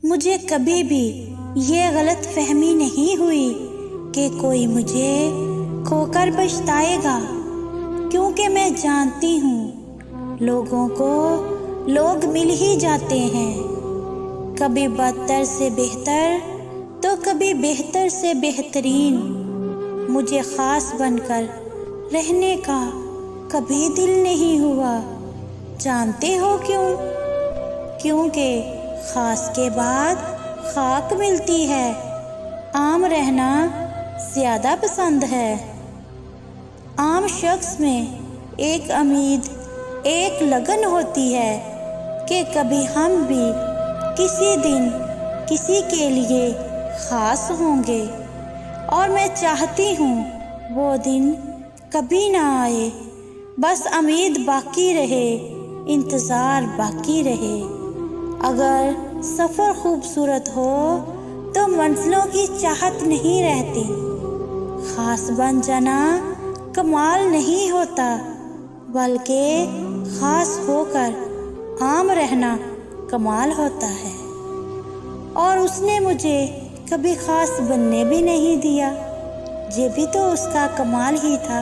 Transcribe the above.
मुझे कभी भी ये गलत फहमी नहीं हुई कि कोई मुझे खोकर पछताएगा, क्योंकि मैं जानती हूँ लोगों को लोग मिल ही जाते हैं, कभी बदतर से बेहतर तो कभी बेहतर से बेहतरीन। मुझे ख़ास बनकर रहने का कभी दिल नहीं हुआ। जानते हो क्यों? क्योंकि ख़ास के बाद खाक मिलती है। आम रहना ज़्यादा पसंद है। आम शख्स में एक उम्मीद, एक लगन होती है कि कभी हम भी किसी दिन किसी के लिए ख़ास होंगे, और मैं चाहती हूँ वो दिन कभी ना आए। बस उम्मीद बाकी रहे, इंतज़ार बाकी रहे। अगर सफ़र खूबसूरत हो तो मंजिलों की चाहत नहीं रहती। ख़ास बन जाना कमाल नहीं होता, बल्कि ख़ास होकर आम रहना कमाल होता है। और उसने मुझे कभी ख़ास बनने भी नहीं दिया, ये भी तो उसका कमाल ही था।